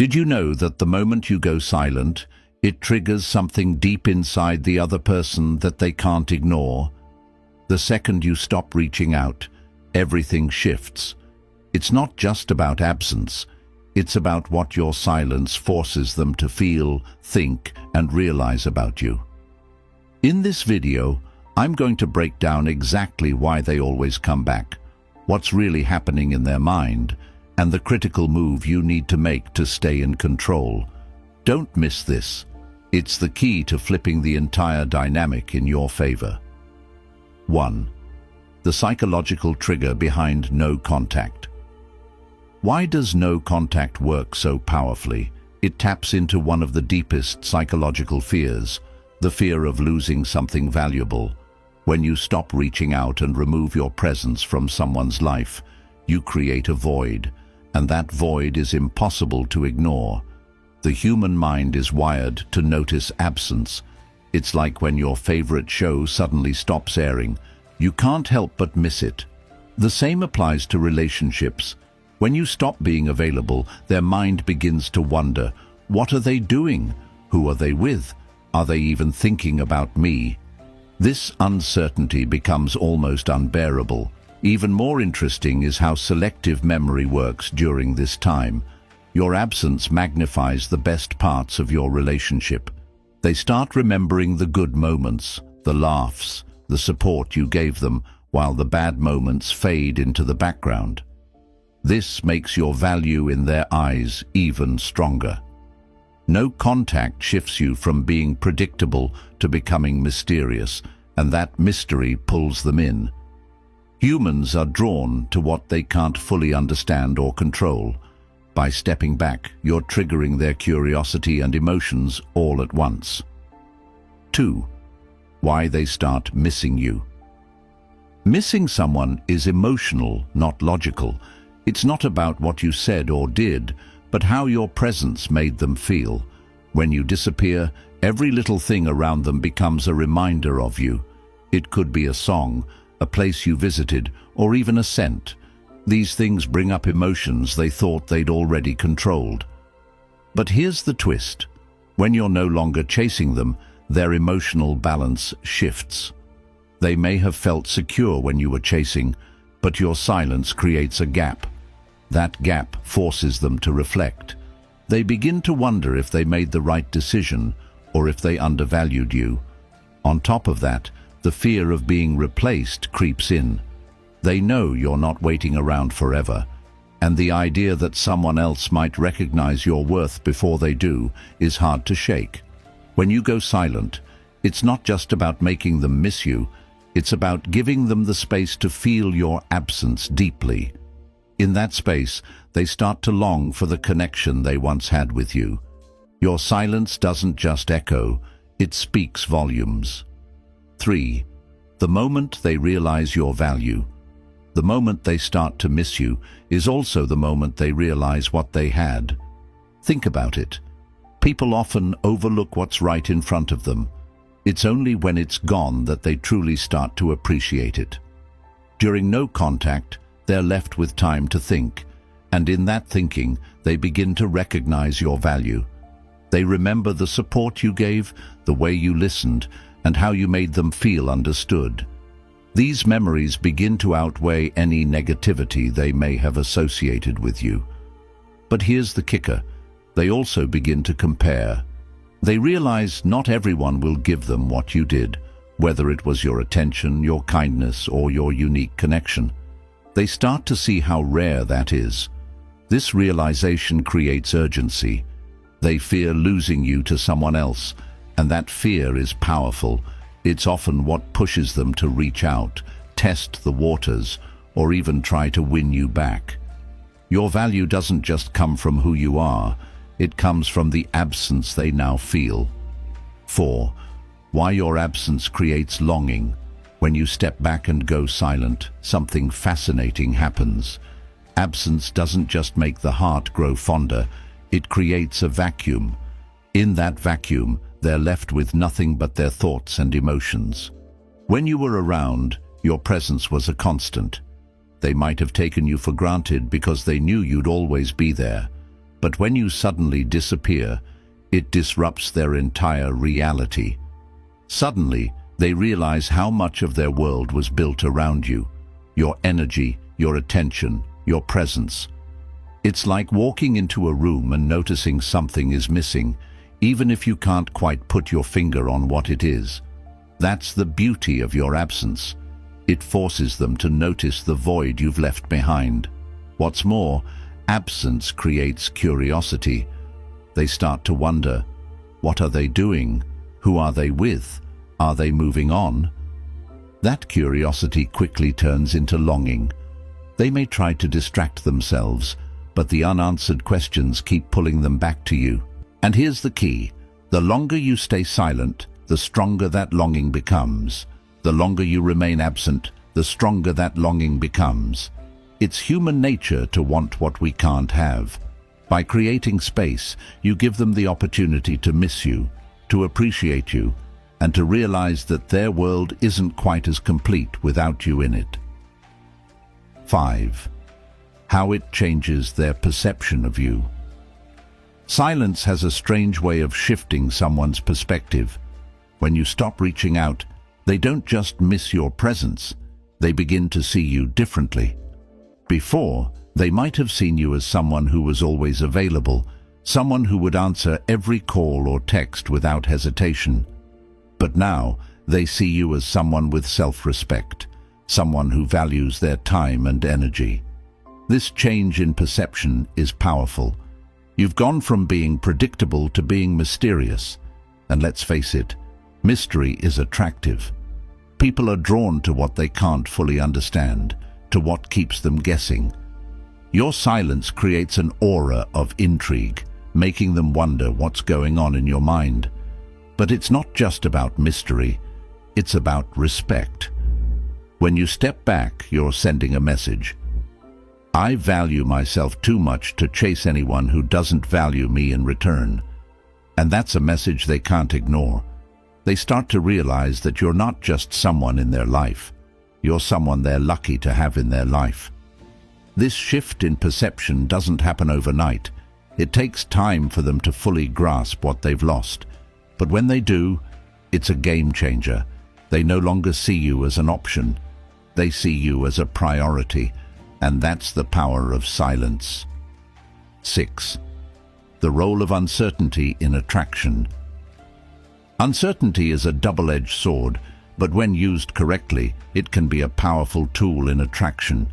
Did you know that the moment you go silent, it triggers something deep inside the other person that they can't ignore? The second you stop reaching out, everything shifts. It's not just about absence. It's about what your silence forces them to feel, think, and realize about you. In this video, I'm going to break down exactly why they always come back, what's really happening in their mind, and the critical move you need to make to stay in control. Don't miss this. It's the key to flipping the entire dynamic in your favor. 1. The psychological trigger behind no contact. Why does no contact work so powerfully? It taps into one of the deepest psychological fears, the fear of losing something valuable. When you stop reaching out and remove your presence from someone's life, you create a void, and that void is impossible to ignore. The human mind is wired to notice absence. It's like when your favorite show suddenly stops airing. You can't help but miss it. The same applies to relationships. When you stop being available, their mind begins to wonder, what are they doing? Who are they with? Are they even thinking about me? This uncertainty becomes almost unbearable. Even more interesting is how selective memory works during this time. Your absence magnifies the best parts of your relationship. They start remembering the good moments, the laughs, the support you gave them, while the bad moments fade into the background. This makes your value in their eyes even stronger. No contact shifts you from being predictable to becoming mysterious, and that mystery pulls them in. Humans are drawn to what they can't fully understand or control. By stepping back, you're triggering their curiosity and emotions all at once. 2. Why they start missing you. Missing someone is emotional, not logical. It's not about what you said or did, but how your presence made them feel. When you disappear, every little thing around them becomes a reminder of you. It could be a song, a place you visited, or even a scent. These things bring up emotions they thought they'd already controlled. But here's the twist. When you're no longer chasing them, their emotional balance shifts. They may have felt secure when you were chasing, but your silence creates a gap. That gap forces them to reflect. They begin to wonder if they made the right decision or if they undervalued you. On top of that, the fear of being replaced creeps in. They know you're not waiting around forever, and the idea that someone else might recognize your worth before they do is hard to shake. When you go silent, it's not just about making them miss you, it's about giving them the space to feel your absence deeply. In that space, they start to long for the connection they once had with you. Your silence doesn't just echo, it speaks volumes. 3. The moment they realize your value. The moment they start to miss you is also the moment they realize what they had. Think about it. People often overlook what's right in front of them. It's only when it's gone that they truly start to appreciate it. During no contact, they're left with time to think, and in that thinking, they begin to recognize your value. They remember the support you gave, the way you listened, and how you made them feel understood. These memories begin to outweigh any negativity they may have associated with you. But here's the kicker. They also begin to compare. They realize not everyone will give them what you did, whether it was your attention, your kindness, or your unique connection. They start to see how rare that is. This realization creates urgency. They fear losing you to someone else, and that fear is powerful. It's often what pushes them to reach out, test the waters, or even try to win you back. Your value doesn't just come from who you are, it comes from the absence they now feel. 4. Why your absence creates longing. When you step back and go silent, something fascinating happens. Absence doesn't just make the heart grow fonder, it creates a vacuum. In that vacuum, they're left with nothing but their thoughts and emotions. When you were around, your presence was a constant. They might have taken you for granted because they knew you'd always be there. But when you suddenly disappear, it disrupts their entire reality. Suddenly, they realize how much of their world was built around you, your energy, your attention, your presence. It's like walking into a room and noticing something is missing, even if you can't quite put your finger on what it is. That's the beauty of your absence. It forces them to notice the void you've left behind. What's more, absence creates curiosity. They start to wonder, what are they doing? Who are they with? Are they moving on? That curiosity quickly turns into longing. They may try to distract themselves, but the unanswered questions keep pulling them back to you. And here's the key. The longer you stay silent, the stronger that longing becomes. The longer you remain absent, the stronger that longing becomes. It's human nature to want what we can't have. By creating space, you give them the opportunity to miss you, to appreciate you, and to realize that their world isn't quite as complete without you in it. 5. How it changes their perception of you. Silence has a strange way of shifting someone's perspective. When you stop reaching out, they don't just miss your presence, they begin to see you differently. Before, they might have seen you as someone who was always available, someone who would answer every call or text without hesitation. But now, they see you as someone with self-respect, someone who values their time and energy. This change in perception is powerful. You've gone from being predictable to being mysterious. And let's face it, mystery is attractive. People are drawn to what they can't fully understand, to what keeps them guessing. Your silence creates an aura of intrigue, making them wonder what's going on in your mind. But it's not just about mystery, it's about respect. When you step back, you're sending a message. I value myself too much to chase anyone who doesn't value me in return. And that's a message they can't ignore. They start to realize that you're not just someone in their life. You're someone they're lucky to have in their life. This shift in perception doesn't happen overnight. It takes time for them to fully grasp what they've lost. But when they do, it's a game changer. They no longer see you as an option. They see you as a priority. And that's the power of silence. 6. The role of uncertainty in attraction. Uncertainty is a double-edged sword, but when used correctly, it can be a powerful tool in attraction.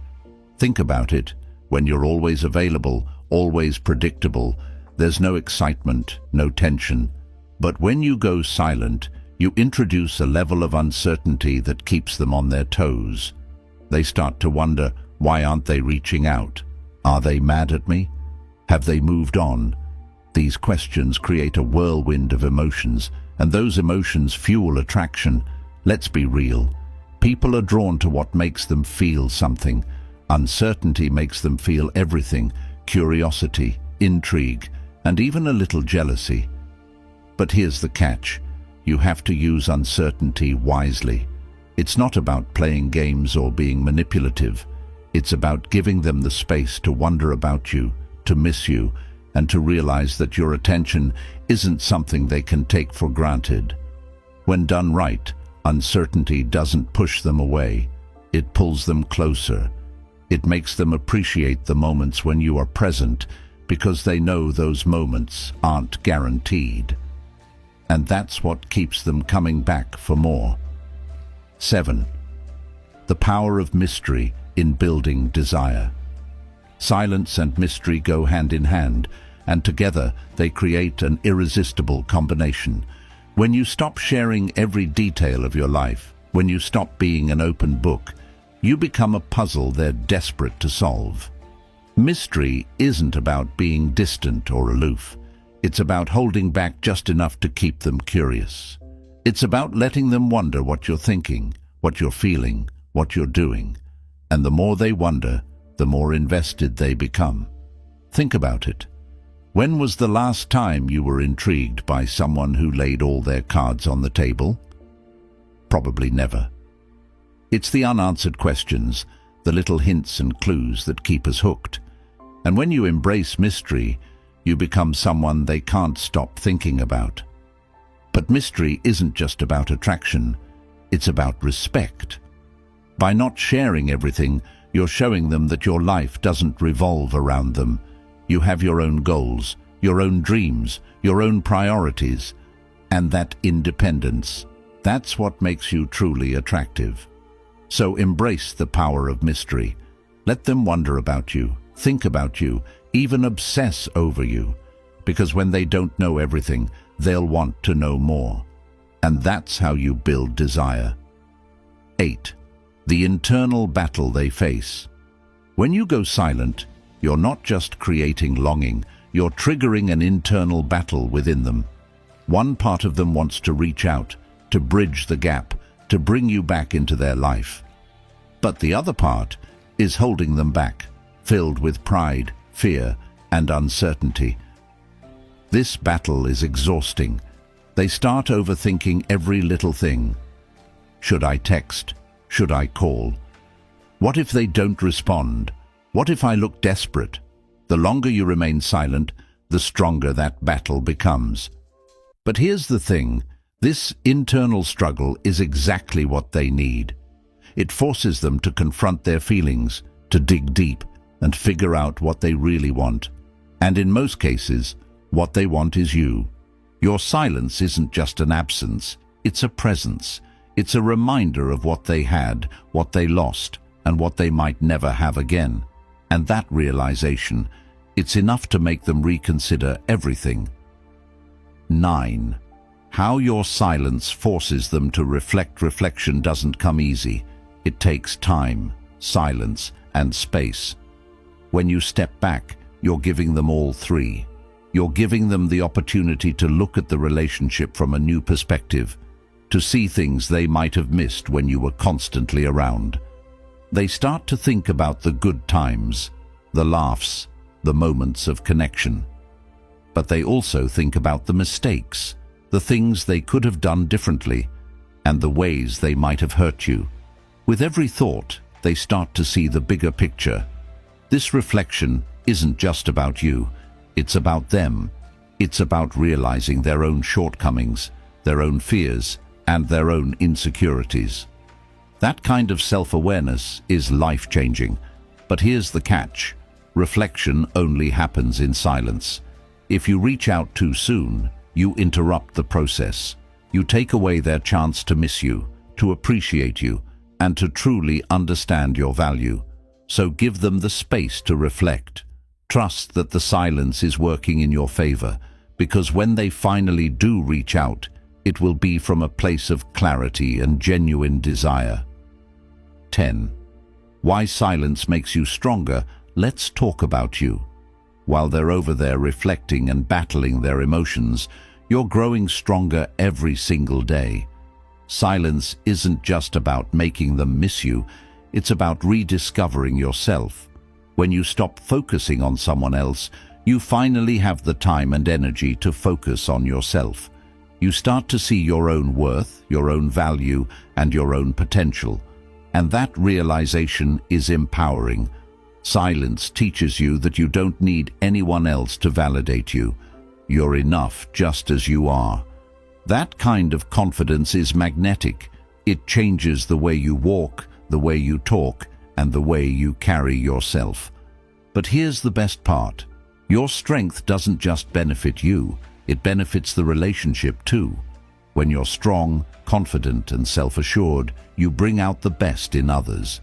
Think about it. When you're always available, always predictable, there's no excitement, no tension. But when you go silent, you introduce a level of uncertainty that keeps them on their toes. They start to wonder, why aren't they reaching out? Are they mad at me? Have they moved on? These questions create a whirlwind of emotions, and those emotions fuel attraction. Let's be real. People are drawn to what makes them feel something. Uncertainty makes them feel everything: curiosity, intrigue, and even a little jealousy. But here's the catch. You have to use uncertainty wisely. It's not about playing games or being manipulative. It's about giving them the space to wonder about you, to miss you, and to realize that your attention isn't something they can take for granted. When done right, uncertainty doesn't push them away. It pulls them closer. It makes them appreciate the moments when you are present, because they know those moments aren't guaranteed. And that's what keeps them coming back for more. 7. The power of mystery in building desire. Silence and mystery go hand in hand, and together they create an irresistible combination. When you stop sharing every detail of your life, when you stop being an open book, you become a puzzle they're desperate to solve. Mystery isn't about being distant or aloof. It's about holding back just enough to keep them curious. It's about letting them wonder what you're thinking, what you're feeling, what you're doing. And the more they wonder, the more invested they become. Think about it. When was the last time you were intrigued by someone who laid all their cards on the table? Probably never. It's the unanswered questions, the little hints and clues that keep us hooked. And when you embrace mystery, You become someone they can't stop thinking about. But mystery isn't just about attraction, it's about respect. By not sharing everything, you're showing them that your life doesn't revolve around them. You have your own goals, your own dreams, your own priorities, and that independence. That's what makes you truly attractive. So embrace the power of mystery. Let them wonder about you, think about you, even obsess over you. Because when they don't know everything, they'll want to know more. And that's how you build desire. 8. The internal battle they face. When you go silent, you're not just creating longing, you're triggering an internal battle within them. One part of them wants to reach out, to bridge the gap, to bring you back into their life. But the other part is holding them back, filled with pride, fear, and uncertainty. This battle is exhausting. They start overthinking every little thing. Should I text? Should I call? What if they don't respond? What if I look desperate? The longer you remain silent, the stronger that battle becomes. But here's the thing, this internal struggle is exactly what they need. It forces them to confront their feelings, to dig deep, and figure out what they really want. And in most cases, what they want is you. Your silence isn't just an absence, it's a presence. It's a reminder of what they had, what they lost, and what they might never have again. And that realization, it's enough to make them reconsider everything. 9. How your silence forces them to reflect. Reflection doesn't come easy. It takes time, silence, and space. When you step back, you're giving them all three. You're giving them the opportunity to look at the relationship from a new perspective, to see things they might have missed when you were constantly around. They start to think about the good times, the laughs, the moments of connection. But they also think about the mistakes, the things they could have done differently, and the ways they might have hurt you. With every thought, they start to see the bigger picture. This reflection isn't just about you, it's about them. It's about realizing their own shortcomings, their own fears, and their own insecurities. That kind of self-awareness is life-changing. But here's the catch. Reflection only happens in silence. If you reach out too soon, you interrupt the process. You take away their chance to miss you, to appreciate you, and to truly understand your value. So give them the space to reflect. Trust that the silence is working in your favor, because when they finally do reach out, it will be from a place of clarity and genuine desire. 10. Why silence makes you stronger. Let's talk about you. While they're over there reflecting and battling their emotions, you're growing stronger every single day. Silence isn't just about making them miss you, it's about rediscovering yourself. When you stop focusing on someone else, you finally have the time and energy to focus on yourself. You start to see your own worth, your own value, and your own potential. And that realization is empowering. Silence teaches you that you don't need anyone else to validate you. You're enough just as you are. That kind of confidence is magnetic. It changes the way you walk, the way you talk, and the way you carry yourself. But here's the best part. Your strength doesn't just benefit you, it benefits the relationship too. When you're strong, confident, and self-assured, you bring out the best in others.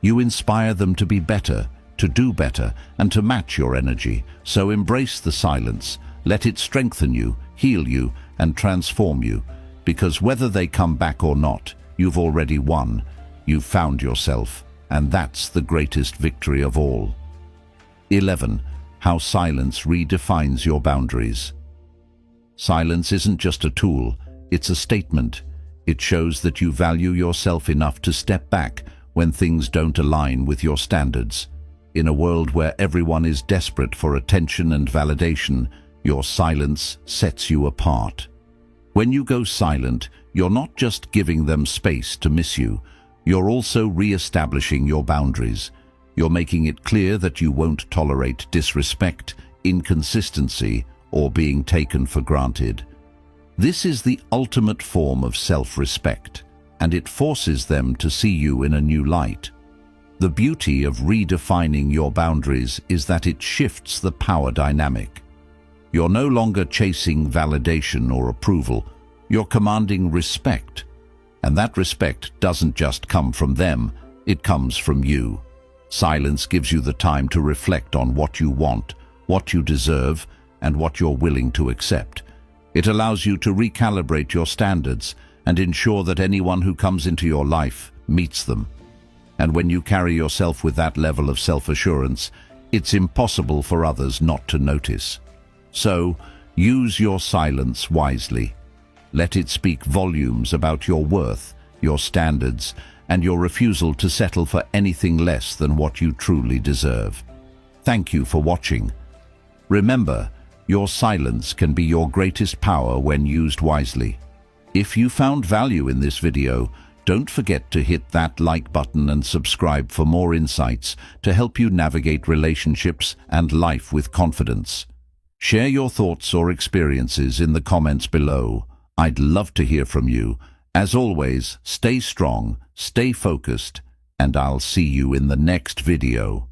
You inspire them to be better, to do better, and to match your energy. So embrace the silence. Let it strengthen you, heal you, and transform you. Because whether they come back or not, you've already won. You've found yourself, and that's the greatest victory of all. 11. How silence redefines your boundaries. Silence isn't just a tool, it's a statement. It shows that you value yourself enough to step back when things don't align with your standards. In a world where everyone is desperate for attention and validation, your silence sets you apart. When you go silent, you're not just giving them space to miss you, you're also re-establishing your boundaries. You're making it clear that you won't tolerate disrespect, inconsistency or being taken for granted. This is the ultimate form of self-respect, and it forces them to see you in a new light. The beauty of redefining your boundaries is that it shifts the power dynamic. You're no longer chasing validation or approval, you're commanding respect. And that respect doesn't just come from them, it comes from you. Silence gives you the time to reflect on what you want, what you deserve, and what you're willing to accept. It allows you to recalibrate your standards and ensure that anyone who comes into your life meets them. And when you carry yourself with that level of self-assurance, it's impossible for others not to notice. So, use your silence wisely. Let it speak volumes about your worth, your standards, and your refusal to settle for anything less than what you truly deserve. Thank you for watching. Remember, your silence can be your greatest power when used wisely. If you found value in this video, don't forget to hit that like button and subscribe for more insights to help you navigate relationships and life with confidence. Share your thoughts or experiences in the comments below. I'd love to hear from you. As always, stay strong, stay focused, and I'll see you in the next video.